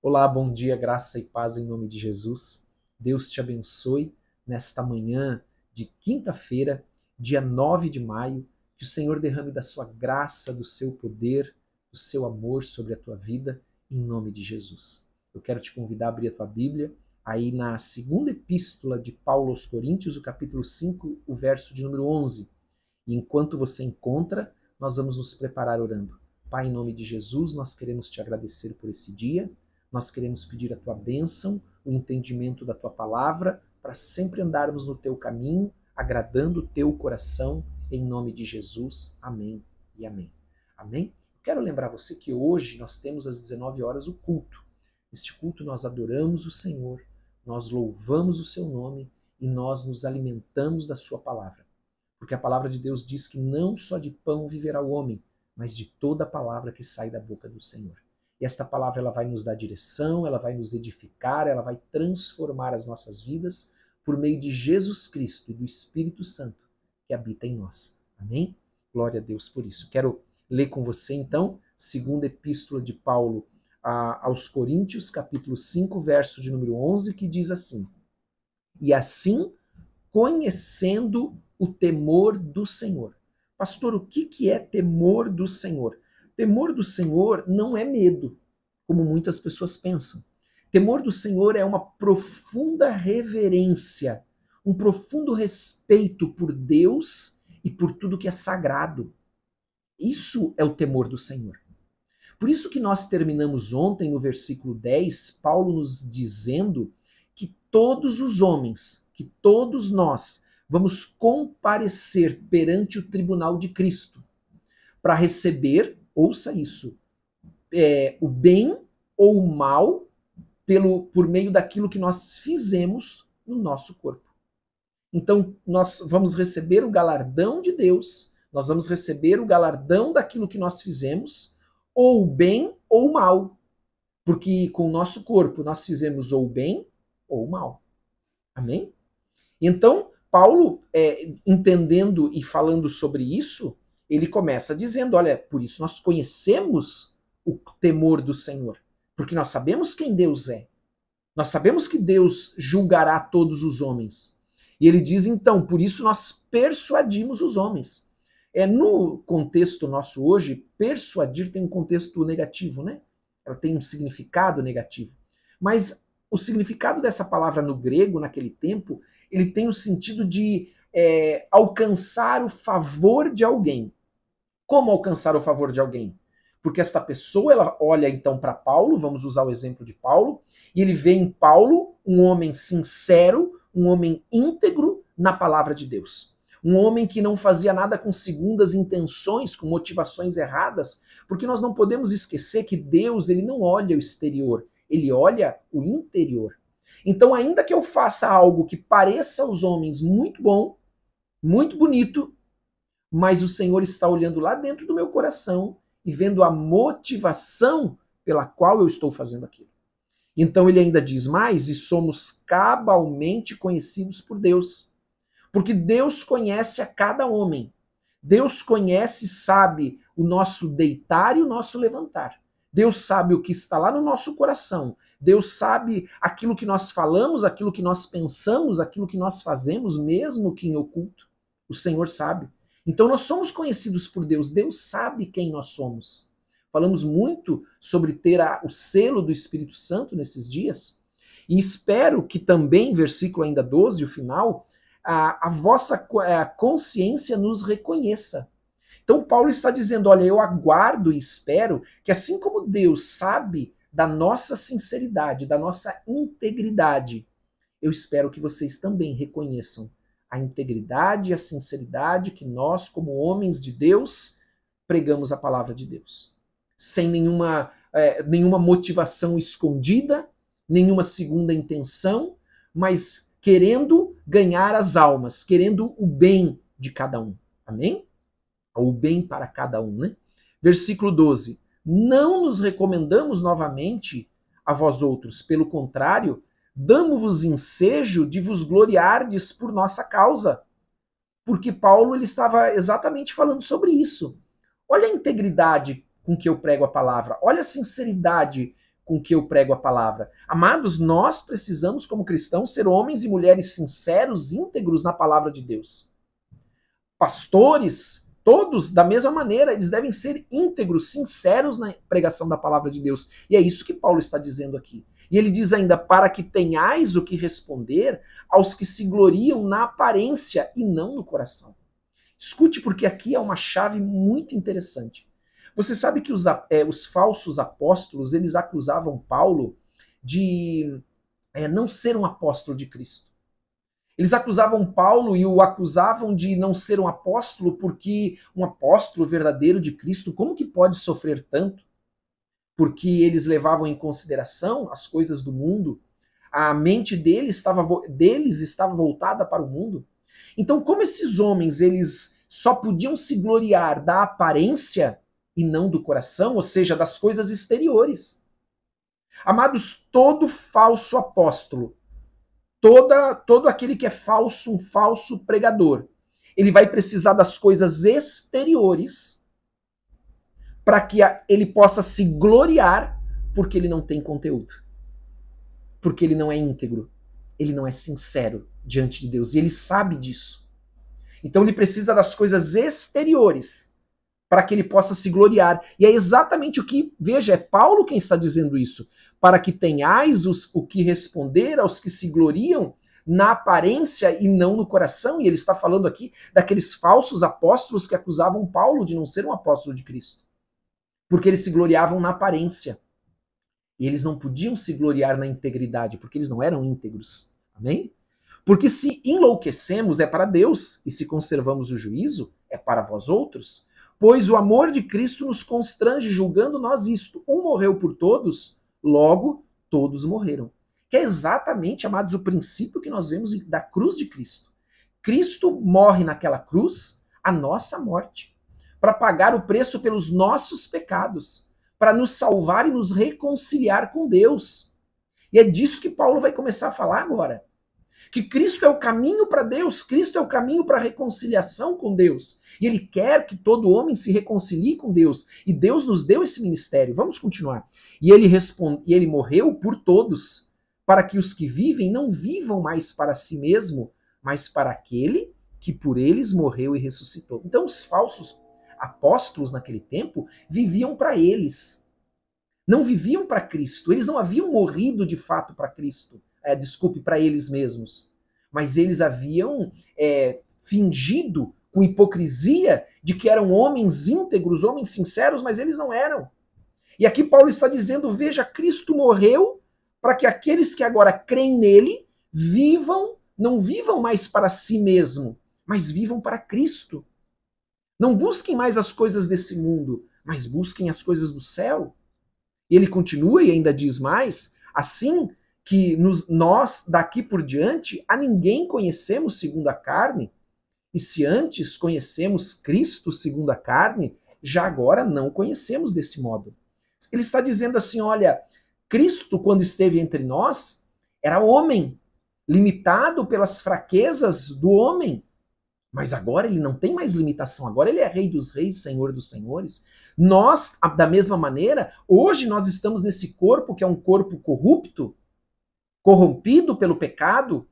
Olá, bom dia, graça e paz em nome de Jesus. Deus te abençoe nesta manhã de quinta-feira, dia 9 de maio. Que o Senhor derrame da sua graça, do seu poder, do seu amor sobre a tua vida, em nome de Jesus. Eu quero te convidar a abrir a tua Bíblia, aí na segunda epístola de Paulo aos Coríntios, o capítulo 5, o verso de número 11. E enquanto você encontra, nós vamos nos preparar orando. Pai, em nome de Jesus, nós queremos te agradecer por esse dia. Nós queremos pedir a tua bênção, o entendimento da tua palavra, para sempre andarmos no teu caminho, agradando o teu coração, em nome de Jesus. Amém e amém. Amém? Quero lembrar você que hoje nós temos às 19 horas o culto. Neste culto nós adoramos o Senhor, nós louvamos o seu nome e nós nos alimentamos da sua palavra. Porque a palavra de Deus diz que não só de pão viverá o homem, mas de toda a palavra que sai da boca do Senhor. E esta palavra ela vai nos dar direção, ela vai nos edificar, ela vai transformar as nossas vidas por meio de Jesus Cristo e do Espírito Santo que habita em nós. Amém? Glória a Deus por isso. Quero ler com você então, segunda epístola de Paulo aos Coríntios, capítulo 5, verso de número 11, que diz assim: E assim, conhecendo o temor do Senhor. Pastor, o que é temor do Senhor? Temor do Senhor não é medo, como muitas pessoas pensam. Temor do Senhor é uma profunda reverência, um profundo respeito por Deus e por tudo que é sagrado. Isso é o temor do Senhor. Por isso que nós terminamos ontem no versículo 10, Paulo nos dizendo que todos os homens, que todos nós, vamos comparecer perante o tribunal de Cristo para receber, ouça isso, o bem ou o mal por meio daquilo que nós fizemos no nosso corpo. Então, nós vamos receber o galardão de Deus, nós vamos receber o galardão daquilo que nós fizemos, ou o bem ou o mal. Porque com o nosso corpo nós fizemos ou o bem ou o mal. Amém? Então, Paulo, entendendo e falando sobre isso, ele começa dizendo, olha, por isso nós conhecemos o temor do Senhor, porque nós sabemos quem Deus é. Nós sabemos que Deus julgará todos os homens. E ele diz, então, por isso nós persuadimos os homens. No contexto nosso hoje, persuadir tem um contexto negativo, né? Ela tem um significado negativo. Mas o significado dessa palavra no grego, naquele tempo, ele tem o sentido de alcançar o favor de alguém. Como alcançar o favor de alguém? Porque esta pessoa, ela olha então para Paulo, vamos usar o exemplo de Paulo, e ele vê em Paulo um homem sincero, um homem íntegro na palavra de Deus. Um homem que não fazia nada com segundas intenções, com motivações erradas, porque nós não podemos esquecer que Deus, ele não olha o exterior, ele olha o interior. Então, ainda que eu faça algo que pareça aos homens muito bom, muito bonito, mas o Senhor está olhando lá dentro do meu coração e vendo a motivação pela qual eu estou fazendo aquilo. Então ele ainda diz mais, e somos cabalmente conhecidos por Deus. Porque Deus conhece a cada homem. Deus conhece e sabe o nosso deitar e o nosso levantar. Deus sabe o que está lá no nosso coração. Deus sabe aquilo que nós falamos, aquilo que nós pensamos, aquilo que nós fazemos, mesmo que em oculto. O Senhor sabe. Então nós somos conhecidos por Deus. Deus sabe quem nós somos. Falamos muito sobre ter o selo do Espírito Santo nesses dias. E espero que também, versículo ainda 12, o final, a vossa consciência nos reconheça. Então Paulo está dizendo, olha, eu aguardo e espero que assim como Deus sabe da nossa sinceridade, da nossa integridade, eu espero que vocês também reconheçam a integridade e a sinceridade que nós, como homens de Deus, pregamos a palavra de Deus. Sem nenhuma motivação escondida, nenhuma segunda intenção, mas querendo ganhar as almas, querendo o bem de cada um. Amém? Ou o bem para cada um, né? Versículo 12. Não nos recomendamos novamente a vós outros, pelo contrário, damos-vos ensejo de vos gloriardes por nossa causa. Porque Paulo ele estava exatamente falando sobre isso. Olha a integridade com que eu prego a palavra. Olha a sinceridade com que eu prego a palavra. Amados, nós precisamos, como cristãos, ser homens e mulheres sinceros, íntegros na palavra de Deus. Pastores, todos, da mesma maneira, eles devem ser íntegros, sinceros na pregação da palavra de Deus. E é isso que Paulo está dizendo aqui. E ele diz ainda, para que tenhais o que responder aos que se gloriam na aparência e não no coração. Escute, porque aqui é uma chave muito interessante. Você sabe que os falsos apóstolos, eles acusavam Paulo de não ser um apóstolo de Cristo. Eles acusavam Paulo e o acusavam de não ser um apóstolo porque um apóstolo verdadeiro de Cristo, como que pode sofrer tanto? Porque eles levavam em consideração as coisas do mundo, a mente deles estava voltada para o mundo. Então, como esses homens eles só podiam se gloriar da aparência e não do coração, ou seja, das coisas exteriores. Amados, todo falso apóstolo, todo aquele que é falso, um falso pregador, ele vai precisar das coisas exteriores para que ele possa se gloriar, porque ele não tem conteúdo. Porque ele não é íntegro, ele não é sincero diante de Deus, e ele sabe disso. Então ele precisa das coisas exteriores para que ele possa se gloriar. E é exatamente o que, veja, é Paulo quem está dizendo isso. Para que tenhais o que responder aos que se gloriam na aparência e não no coração. E ele está falando aqui daqueles falsos apóstolos que acusavam Paulo de não ser um apóstolo de Cristo. Porque eles se gloriavam na aparência. E eles não podiam se gloriar na integridade, porque eles não eram íntegros. Amém? Porque se enlouquecemos é para Deus, e se conservamos o juízo é para vós outros. Pois o amor de Cristo nos constrange, julgando nós isto. Um morreu por todos, logo todos morreram. Que é exatamente, amados, o princípio que nós vemos da cruz de Cristo. Cristo morre naquela cruz a nossa morte, para pagar o preço pelos nossos pecados, para nos salvar e nos reconciliar com Deus. E é disso que Paulo vai começar a falar agora. Que Cristo é o caminho para Deus, Cristo é o caminho para a reconciliação com Deus. E ele quer que todo homem se reconcilie com Deus. E Deus nos deu esse ministério. Vamos continuar. E ele morreu por todos, para que os que vivem não vivam mais para si mesmo, mas para aquele que por eles morreu e ressuscitou. Então os falsos apóstolos naquele tempo viviam para eles. Não viviam para Cristo. Eles não haviam morrido de fato para Cristo. Para eles mesmos. Mas eles haviam fingido com hipocrisia de que eram homens íntegros, homens sinceros, mas eles não eram. E aqui Paulo está dizendo, veja, Cristo morreu para que aqueles que agora creem nele não vivam mais para si mesmo, mas vivam para Cristo. Não busquem mais as coisas desse mundo, mas busquem as coisas do céu. E ele continua e ainda diz mais, assim que nós, daqui por diante, a ninguém conhecemos segundo a carne, e se antes conhecemos Cristo segundo a carne, já agora não conhecemos desse modo. Ele está dizendo assim, olha, Cristo, quando esteve entre nós, era homem, limitado pelas fraquezas do homem, mas agora ele não tem mais limitação, agora ele é Rei dos Reis, Senhor dos Senhores. Nós, da mesma maneira, hoje nós estamos nesse corpo que é um corpo corrupto, corrompido pelo pecado,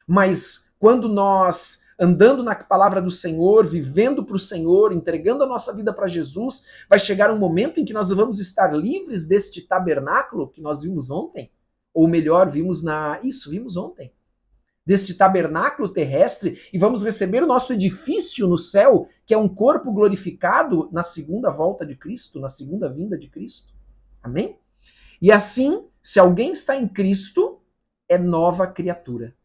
mas quando nós, andando na palavra do Senhor, vivendo para o Senhor, entregando a nossa vida para Jesus, vai chegar um momento em que nós vamos estar livres deste tabernáculo que nós vimos ontem, ou melhor, vimos ontem, deste tabernáculo terrestre, e vamos receber o nosso edifício no céu, que é um corpo glorificado na segunda volta de Cristo, na segunda vinda de Cristo. Amém? E assim, se alguém está em Cristo, é nova criatura.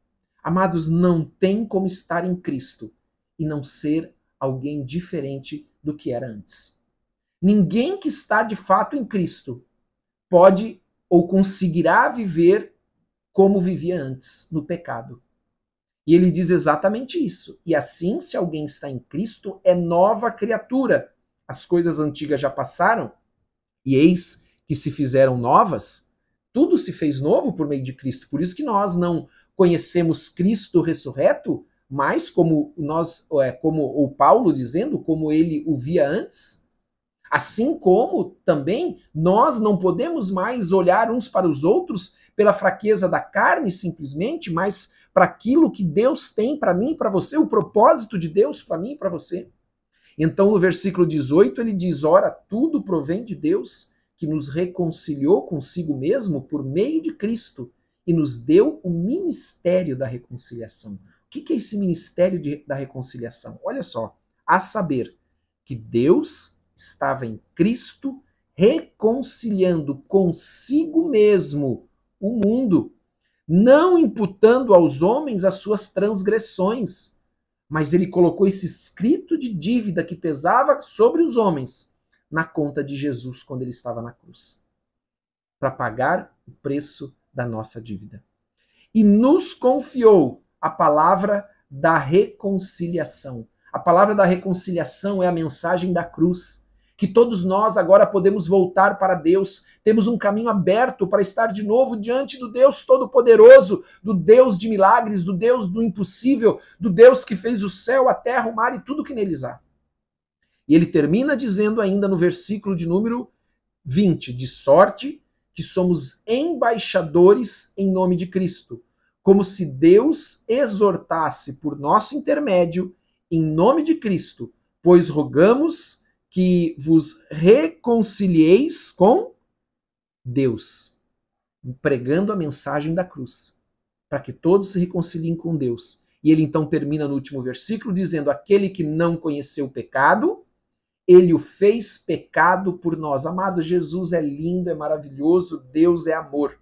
Amados, não tem como estar em Cristo e não ser alguém diferente do que era antes. Ninguém que está de fato em Cristo pode ou conseguirá viver como vivia antes, no pecado. E ele diz exatamente isso. E assim, se alguém está em Cristo, é nova criatura. As coisas antigas já passaram, e eis que se fizeram novas. Tudo se fez novo por meio de Cristo. Por isso que nós não conhecemos Cristo ressurreto, mas como o Paulo dizendo, como ele o via antes. Assim como também nós não podemos mais olhar uns para os outros pela fraqueza da carne simplesmente, mas para aquilo que Deus tem para mim e para você, o propósito de Deus para mim e para você. Então, no versículo 18, ele diz: ora, tudo provém de Deus, que nos reconciliou consigo mesmo por meio de Cristo e nos deu o ministério da reconciliação. O que é esse ministério da reconciliação? Olha só, a saber que Deus estava em Cristo reconciliando consigo mesmo o mundo, não imputando aos homens as suas transgressões, mas ele colocou esse escrito de dívida que pesava sobre os homens na conta de Jesus quando ele estava na cruz, para pagar o preço da nossa dívida. E nos confiou a palavra da reconciliação. A palavra da reconciliação é a mensagem da cruz, que todos nós agora podemos voltar para Deus, temos um caminho aberto para estar de novo diante do Deus Todo-Poderoso, do Deus de milagres, do Deus do impossível, do Deus que fez o céu, a terra, o mar e tudo que neles há. E ele termina dizendo ainda no versículo de número 20, de sorte que somos embaixadores em nome de Cristo, como se Deus exortasse por nosso intermédio em nome de Cristo, pois rogamos que vos reconcilieis com Deus, pregando a mensagem da cruz, para que todos se reconciliem com Deus. E ele então termina no último versículo dizendo: aquele que não conheceu o pecado, ele o fez pecado por nós. Amado, Jesus é lindo, é maravilhoso, Deus é amor,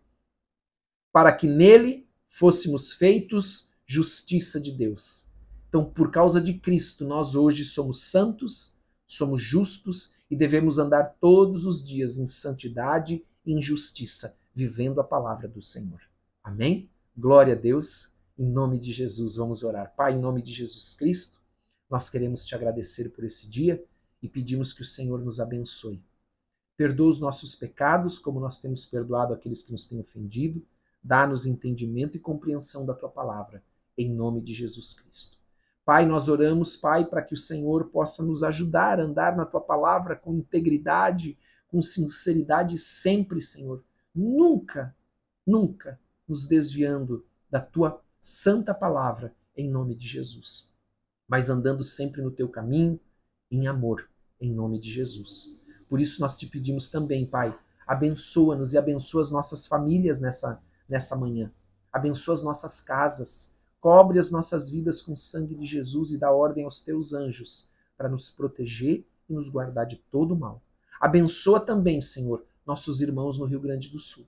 para que nele fôssemos feitos justiça de Deus. Então, por causa de Cristo, nós hoje somos santos, somos justos e devemos andar todos os dias em santidade e em justiça, vivendo a palavra do Senhor. Amém? Glória a Deus. Em nome de Jesus, vamos orar. Pai, em nome de Jesus Cristo, nós queremos te agradecer por esse dia e pedimos que o Senhor nos abençoe. Perdoa os nossos pecados, como nós temos perdoado aqueles que nos têm ofendido. Dá-nos entendimento e compreensão da tua palavra, em nome de Jesus Cristo. Pai, nós oramos, Pai, para que o Senhor possa nos ajudar a andar na tua palavra com integridade, com sinceridade sempre, Senhor. Nunca, nunca nos desviando da tua santa palavra, em nome de Jesus. Mas andando sempre no teu caminho, em amor, em nome de Jesus. Por isso nós te pedimos também, Pai, abençoa-nos e abençoa as nossas famílias nessa manhã. Abençoa as nossas casas. Cobre as nossas vidas com o sangue de Jesus e dá ordem aos teus anjos para nos proteger e nos guardar de todo mal. Abençoa também, Senhor, nossos irmãos no Rio Grande do Sul.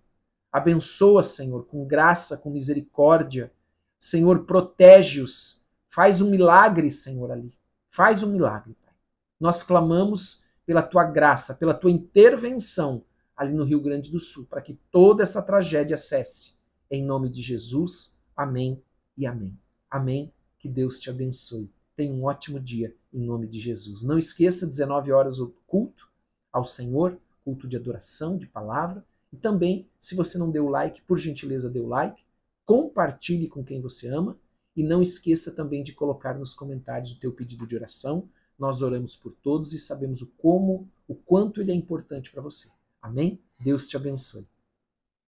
Abençoa, Senhor, com graça, com misericórdia. Senhor, protege-os. Faz um milagre, Senhor, ali. Faz um milagre, Pai. Nós clamamos pela tua graça, pela tua intervenção ali no Rio Grande do Sul, para que toda essa tragédia cesse. Em nome de Jesus, amém e amém. Amém. Que Deus te abençoe. Tenha um ótimo dia, em nome de Jesus. Não esqueça, 19 horas, o culto ao Senhor, culto de adoração, de palavra. E também, se você não deu like, por gentileza, dê o like. Compartilhe com quem você ama. E não esqueça também de colocar nos comentários o teu pedido de oração. Nós oramos por todos e sabemos o quanto ele é importante para você. Amém? Deus te abençoe.